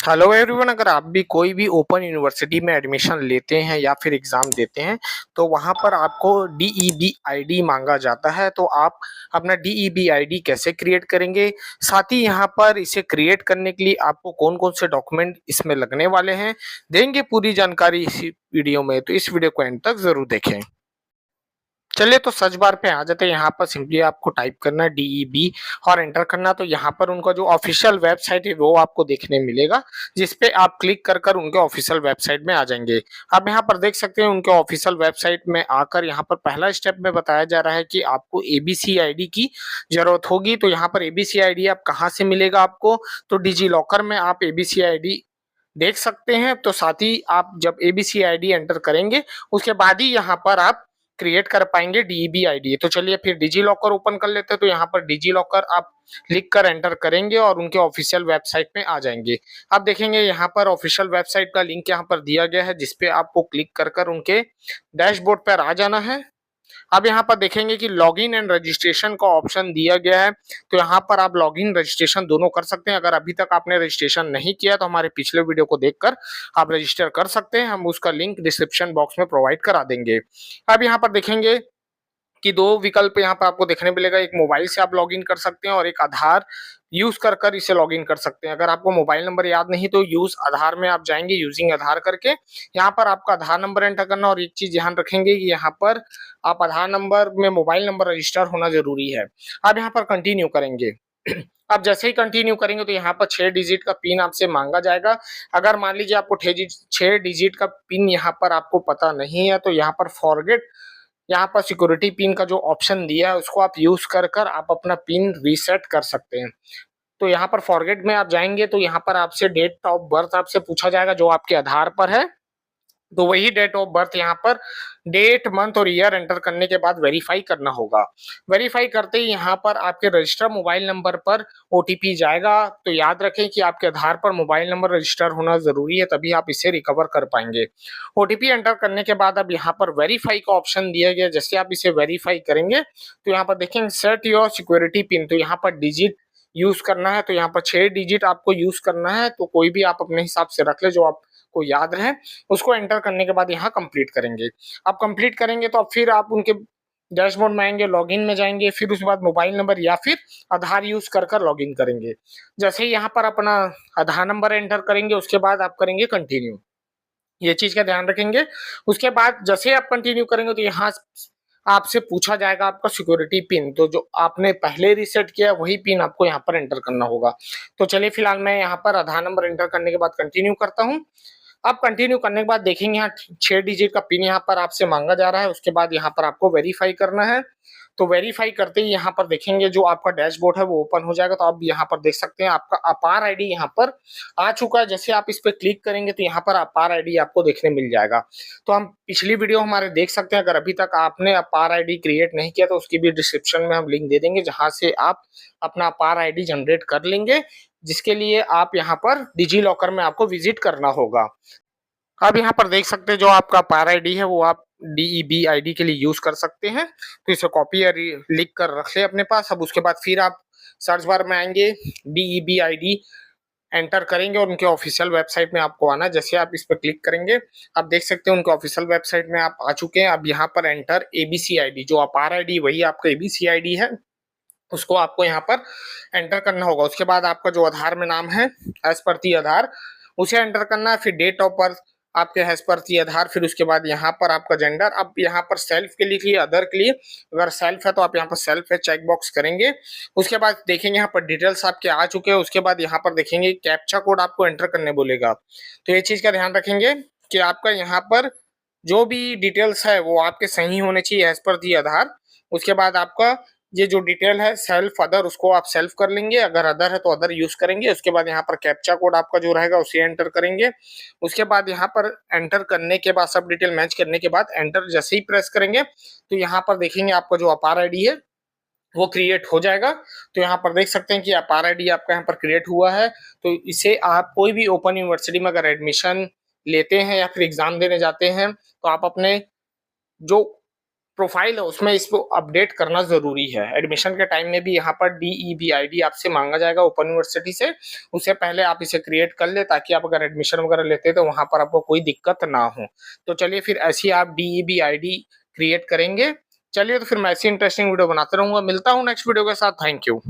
Hello everyone, अगर आप भी कोई भी ओपन यूनिवर्सिटी में एडमिशन लेते हैं या फिर एग्जाम देते हैं तो वहां पर आपको डीईबी आईडी मांगा जाता है। तो आप अपना डीईबी आईडी कैसे क्रिएट करेंगे, साथ ही यहां पर इसे क्रिएट करने के लिए आपको कौन कौन से डॉक्यूमेंट इसमें लगने वाले हैं, देंगे पूरी जानकारी इसी वीडियो में। तो इस वीडियो को एंड तक जरूर देखें। चलिए तो सर्च बार पे आ जाते हैं। यहाँ पर सिंपली आपको टाइप करना है डीईबी और एंटर करना। तो यहाँ पर उनका जो ऑफिशियल वेबसाइट है वो आपको देखने मिलेगा, जिसपे आप क्लिक कर कर उनके ऑफिशियल वेबसाइट में आ जाएंगे। आप यहाँ पर देख सकते हैं उनके ऑफिशियल वेबसाइट में आकर यहाँ पर पहला स्टेप में बताया जा रहा है कि आपको एबीसी आईडी की जरूरत होगी। तो यहाँ पर एबीसी आईडी आप कहाँ से मिलेगा आपको, तो डिजी लॉकर में आप एबीसी आईडी देख सकते हैं। तो साथ ही आप जब एबीसी आईडी एंटर करेंगे उसके बाद ही यहाँ पर आप क्रिएट कर पाएंगे डीईबी आईडी। तो चलिए फिर डिजी लॉकर ओपन कर लेते हैं। तो यहाँ पर डिजी लॉकर आप लिख कर एंटर करेंगे और उनके ऑफिशियल वेबसाइट में आ जाएंगे। आप देखेंगे यहाँ पर ऑफिशियल वेबसाइट का लिंक यहाँ पर दिया गया है, जिसपे आपको क्लिक कर कर उनके डैशबोर्ड पर आ जाना है। अब यहाँ पर देखेंगे कि लॉगिन एंड रजिस्ट्रेशन का ऑप्शन दिया गया है। तो यहाँ पर आप लॉगिन रजिस्ट्रेशन दोनों कर सकते हैं। अगर अभी तक आपने रजिस्ट्रेशन नहीं किया तो हमारे पिछले वीडियो को देखकर आप रजिस्टर कर सकते हैं, हम उसका लिंक डिस्क्रिप्शन बॉक्स में प्रोवाइड करा देंगे। अब यहाँ पर देखेंगे कि दो विकल्प यहाँ पर आपको देखने मिलेगा, एक मोबाइल से आप लॉगिन कर सकते हैं और एक आधार यूज कर कर इसे लॉगिन कर सकते हैं। अगर आपको मोबाइल नंबर याद नहीं तो यूज आधार में आप जाएंगे, यूजिंग आधार करके यहाँ पर आपका आधार नंबर एंटर करना। और एक चीज ध्यान रखेंगे कि यहाँ पर आप आधार नंबर में मोबाइल नंबर रजिस्टर होना जरूरी है। आप यहाँ पर कंटिन्यू करेंगे। अब जैसे ही कंटिन्यू करेंगे तो यहाँ पर 6 डिजिट का पिन आपसे मांगा जाएगा। अगर मान लीजिए आपको 6 डिजिट का पिन यहाँ पर आपको पता नहीं है तो यहाँ पर फॉरगेट, यहाँ पर सिक्योरिटी पिन का जो ऑप्शन दिया है उसको आप यूज कर कर आप अपना पिन रीसेट कर सकते हैं। तो यहाँ पर फॉरगेट में आप जाएंगे तो यहाँ पर आपसे डेट ऑफ बर्थ आपसे पूछा जाएगा जो आपके आधार पर है। तो वही डेट ऑफ बर्थ यहाँ पर डेट मंथ और ईयर एंटर करने के बाद वेरीफाई करना होगा। वेरीफाई करते ही यहाँ पर आपके रजिस्टर मोबाइल नंबर पर ओटीपी जाएगा। तो याद रखें कि आपके आधार पर मोबाइल नंबर रजिस्टर होना जरूरी है, तभी आप इसे रिकवर कर पाएंगे। ओटीपी एंटर करने के बाद अब यहाँ पर वेरीफाई का ऑप्शन दिया गया। जैसे आप इसे वेरीफाई करेंगे तो यहाँ पर देखेंगे सेट योर सिक्योरिटी पिन। तो यहाँ पर डिजिट यूज करना है। तो यहाँ पर 6 डिजिट आपको यूज करना है। तो कोई भी आप अपने हिसाब से रख ले जो आपको याद रहे। उसको एंटर करने के बाद यहाँ कंप्लीट करेंगे। आप कंप्लीट करेंगे तो अब फिर आप उनके डैशबोर्ड में आएंगे, लॉगिन में जाएंगे, फिर उसके बाद मोबाइल नंबर या फिर आधार यूज कर कर लॉगिन करेंगे। जैसे ही यहाँ पर अपना आधार नंबर एंटर करेंगे उसके बाद आप करेंगे कंटिन्यू, ये चीज का ध्यान रखेंगे। उसके बाद जैसे आप कंटिन्यू करेंगे तो यहाँ आपसे पूछा जाएगा आपका सिक्योरिटी पिन। तो जो आपने पहले रीसेट किया वही पिन आपको यहाँ पर एंटर करना होगा। तो चलिए फिलहाल मैं यहाँ पर आधार नंबर एंटर करने के बाद कंटिन्यू करता हूँ। आप कंटिन्यू करने के बाद देखेंगे यहाँ 6 डिजिट का पिन यहाँ पर आपसे मांगा जा रहा है। उसके बाद यहाँ पर आपको वेरीफाई करना है। तो वेरीफाई करते ही यहाँ पर देखेंगे जो आपका डैशबोर्ड है वो ओपन हो जाएगा। तो आप यहाँ पर देख सकते हैं आपका अपार आईडी यहाँ पर आ चुका है। जैसे आप इस पे क्लिक करेंगे तो यहाँ पर अपार आईडी आपको देखने मिल जाएगा। तो हम पिछली वीडियो हमारे देख सकते हैं। अगर अभी तक आपने अपार आईडी क्रिएट नहीं किया तो उसकी भी डिस्क्रिप्शन में हम लिंक दे देंगे, जहां से आप अपना अपार आईडी जनरेट कर लेंगे, जिसके लिए आप यहाँ पर डिजी लॉकर में आपको विजिट करना होगा। आप यहाँ पर देख सकते हैं जो आपका पार आईडी है वो आप डीईबी आईडी के लिए यूज कर सकते हैं। तो इसे कॉपी या लिख कर रख ले अपने पास। अब उसके बाद फिर आप सर्च बार में आएंगे, डीईबी आईडी एंटर करेंगे और उनके ऑफिशियल वेबसाइट में आपको आना है। जैसे आप इस पर क्लिक करेंगे आप देख सकते हैं उनके ऑफिशियल वेबसाइट में आप आ चुके हैं। अब यहाँ पर एंटर एबीसी आईडी, जो अपार आईडी वही आपका एबीसी आईडी है, उसको आपको यहाँ पर एंटर करना होगा। उसके बाद आपका जो आधार में नाम है एज पर दी आधार उसे एंटर करना है। फिर डेट ऑफ बर्थ आपके हैज पर दी आधार, फिर उसके बाद यहाँ पर आपका जेंडर। अब यहाँ पर सेल्फ के लिए अदर के लिए, अगर सेल्फ है तो आप यहाँ पर सेल्फ है चेक बॉक्स करेंगे। उसके बाद देखेंगे यहाँ पर डिटेल्स आपके आ चुके हैं। उसके बाद यहाँ पर देखेंगे कैप्चा कोड आपको एंटर करने बोलेगा। तो ये चीज का ध्यान रखेंगे कि आपका यहाँ पर जो भी डिटेल्स है वो आपके सही होने चाहिए एज पर दी आधार। उसके बाद आपका ये जो डिटेल है सेल्फ अदर उसको आप सेल्फ कर लेंगे, अगर अदर है तो अदर यूज करेंगे। उसके बाद यहाँ पर कैप्चा कोड आपका जो रहेगा उसे एंटर करेंगे। उसके बाद यहाँ पर एंटर करने के बाद सब डिटेल मैच करने के बाद एंटर जैसे ही प्रेस करेंगे तो यहाँ पर देखेंगे आपका जो अपार आईडी है वो क्रिएट हो जाएगा। तो यहाँ पर देख सकते हैं कि अपार आईडी आपका यहाँ पर क्रिएट हुआ है। तो इसे आप कोई भी ओपन यूनिवर्सिटी में अगर एडमिशन लेते हैं या फिर एग्जाम देने जाते हैं तो आप अपने जो प्रोफाइल है उसमें इसको अपडेट करना ज़रूरी है। एडमिशन के टाइम में भी यहाँ पर डीईबी आईडी आपसे माँगा जाएगा ओपन यूनिवर्सिटी से, उससे पहले आप इसे क्रिएट कर लें ताकि आप अगर एडमिशन वगैरह लेते हैं तो वहाँ पर आपको कोई दिक्कत ना हो। तो चलिए फिर ऐसी आप डीईबी आईडी क्रिएट करेंगे। चलिए तो फिर मैं ऐसी इंटरेस्टिंग वीडियो बनाता रहूँगा। मिलता हूँ नेक्स्ट वीडियो के साथ। Thank you.